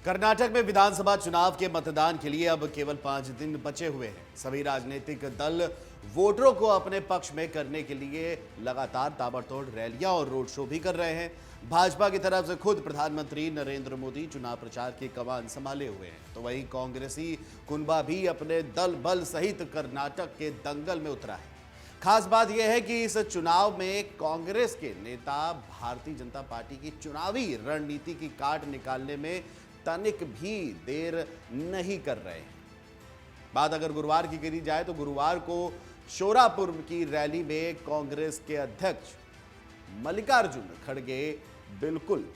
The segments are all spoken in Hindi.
कर्नाटक में विधानसभा चुनाव के मतदान के लिए अब केवल 5 दिन बचे हुए हैं। सभी राजनीतिक दल वोटरों को अपने पक्ष में करने के लिए लगातार ताबड़तोड़ रैलियां और रोड शो भी कर रहे हैं। भाजपा की तरफ से खुद प्रधानमंत्री नरेंद्र मोदी चुनाव प्रचार की कमान संभाले हुए हैं, तो वहीं कांग्रेसी कुनबा भी अपने दल बल सहित कर्नाटक के दंगल में उतरा है। खास बात यह है कि इस चुनाव में कांग्रेस के नेता भारतीय जनता पार्टी की चुनावी रणनीति की काट निकालने में तनिक भी देर नहीं कर रहे हैं। बात अगर गुरुवार की करी जाए तो गुरुवार को शोरापुर की रैली में कांग्रेस के अध्यक्ष मल्लिकार्जुन खड़गे बिल्कुल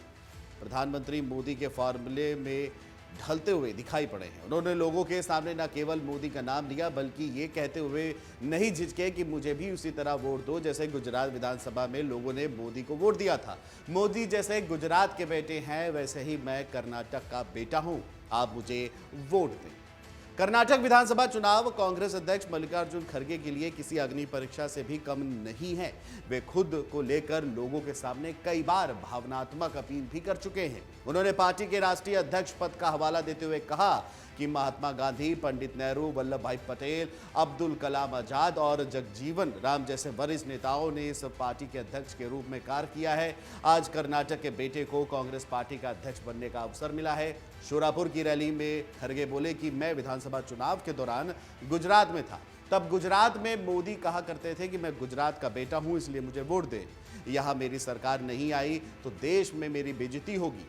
प्रधानमंत्री मोदी के फॉर्मूले में ढलते हुए दिखाई पड़े हैं। उन्होंने लोगों के सामने न केवल मोदी का नाम लिया बल्कि ये कहते हुए नहीं झिझके कि मुझे भी उसी तरह वोट दो जैसे गुजरात विधानसभा में लोगों ने मोदी को वोट दिया था। मोदी जैसे गुजरात के बेटे हैं वैसे ही मैं कर्नाटक का बेटा हूं, आप मुझे वोट दें। कर्नाटक विधानसभा चुनाव कांग्रेस अध्यक्ष मल्लिकार्जुन खड़गे के लिए किसी अग्नि परीक्षा से भी कम नहीं है। वे खुद को लेकर लोगों के सामने कई बार भावनात्मक अपील भी कर चुके हैं। उन्होंने पार्टी के राष्ट्रीय अध्यक्ष पद का हवाला देते हुए कहा कि महात्मा गांधी, पंडित नेहरू, वल्लभ भाई पटेल, अब्दुल कलाम आजाद और जगजीवन राम जैसे वरिष्ठ नेताओं ने इस पार्टी के अध्यक्ष के रूप में कार्य किया है। आज कर्नाटक के बेटे को कांग्रेस पार्टी का अध्यक्ष बनने का अवसर मिला है। शोरापुर की रैली में खड़गे बोले कि मैं विधानसभा चुनाव के दौरान गुजरात में था, तब गुजरात में मोदी कहा करते थे कि मैं गुजरात का बेटा हूं इसलिए मुझे वोट दे। यहां मेरी सरकार नहीं आई तो देश में मेरी बेइज्जती होगी।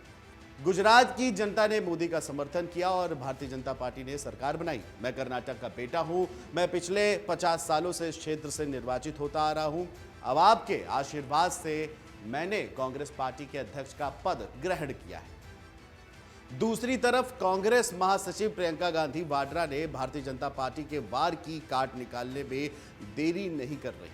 गुजरात की जनता ने मोदी का समर्थन किया और भारतीय जनता पार्टी ने सरकार बनाई। मैं कर्नाटक का बेटा हूं, मैं पिछले 50 सालों से इस क्षेत्र से निर्वाचित होता आ रहा हूं। अब आपके आशीर्वाद से मैंने कांग्रेस पार्टी के अध्यक्ष का पद ग्रहण किया है। दूसरी तरफ कांग्रेस महासचिव प्रियंका गांधी वाड्रा ने भारतीय जनता पार्टी के वार की काट निकालने में देरी नहीं कर रही।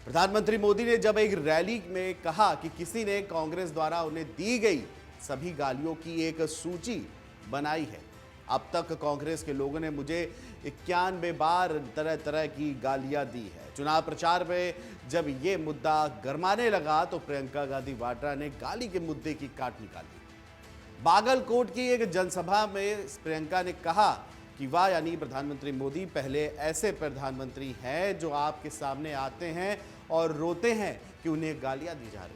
प्रधानमंत्री मोदी ने जब एक रैली में कहा कि किसी ने कांग्रेस द्वारा उन्हें दी गई सभी गालियों की एक सूची बनाई है। अब तक कांग्रेस के लोगों ने मुझे 91 बार तरह तरह की गालियां दी है। चुनाव प्रचार में जब ये मुद्दा गरमाने लगा तो प्रियंका गांधी वाड्रा ने गाली के मुद्दे की काट निकाली। बागलकोट की एक जनसभा में प्रियंका ने कहा कि वाह, यानी प्रधानमंत्री मोदी पहले ऐसे प्रधानमंत्री हैं जो आपके सामने आते हैं और रोते हैं कि उन्हें गालियां दी जा रही हैं।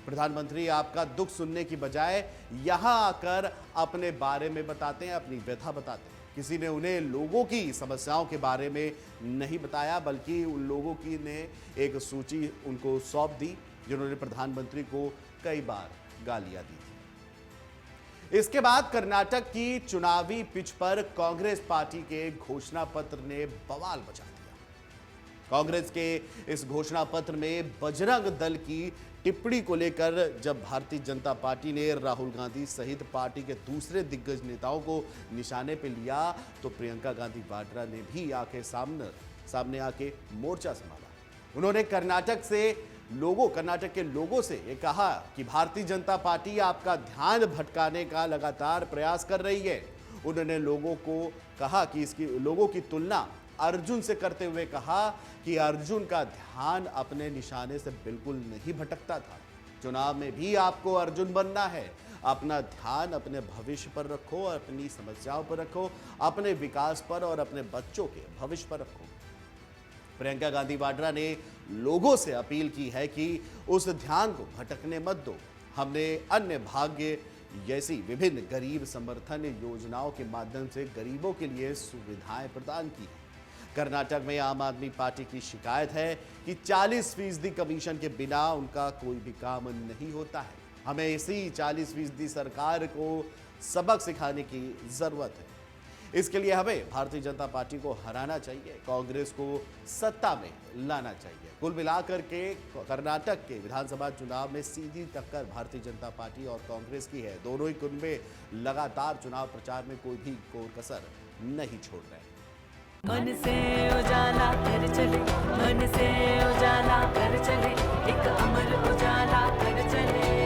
प्रधानमंत्री आपका दुख सुनने की बजाय यहां आकर अपने बारे में बताते हैं, अपनी व्यथा बताते हैं। किसी ने उन्हें लोगों की समस्याओं के बारे में नहीं बताया बल्कि उन लोगों की ने एक सूची उनको सौंप दी जिन्होंने प्रधानमंत्री को कई बार गालियां दी थी। इसके बाद कर्नाटक की चुनावी पिच पर कांग्रेस पार्टी के घोषणा पत्र ने बवाल मचा दिया। कांग्रेस के इस घोषणा पत्र में बजरंग दल की टिप्पणी को लेकर जब भारतीय जनता पार्टी ने राहुल गांधी सहित पार्टी के दूसरे दिग्गज नेताओं को निशाने पर लिया तो प्रियंका गांधी वाड्रा ने भी सामने आके मोर्चा संभाला। उन्होंने कर्नाटक के लोगों से ये कहा कि भारतीय जनता पार्टी आपका ध्यान भटकाने का लगातार प्रयास कर रही है। उन्होंने लोगों को कहा कि लोगों की तुलना अर्जुन से करते हुए कहा कि अर्जुन का ध्यान अपने निशाने से बिल्कुल नहीं भटकता था। चुनाव में भी आपको अर्जुन बनना है। अपना ध्यान अपने भविष्य पर रखो, अपनी समस्याओं पर रखो, अपने विकास पर और अपने बच्चों के भविष्य पर रखो। प्रियंका गांधी वाड्रा ने लोगों से अपील की है कि उस ध्यान को भटकने मत दो। हमने अन्य भाग्य जैसी विभिन्न गरीब समर्थन योजनाओं के माध्यम से गरीबों के लिए सुविधाएं प्रदान की हैं। कर्नाटक में आम आदमी पार्टी की शिकायत है कि 40% कमीशन के बिना उनका कोई भी काम नहीं होता है। हमें इसी 40% सरकार को सबक सिखाने की जरूरत है। इसके लिए हमें भारतीय जनता पार्टी को हराना चाहिए, कांग्रेस को सत्ता में लाना चाहिए। कुल मिलाकर के कर्नाटक के विधानसभा चुनाव में सीधी टक्कर भारतीय जनता पार्टी और कांग्रेस की है। दोनों ही कुनबे लगातार चुनाव प्रचार में कोई भी कोर कसर नहीं छोड़ रहे। मन से उजाला कर चले, मन से उजाला कर चले, एक अमर उजाला कर चले।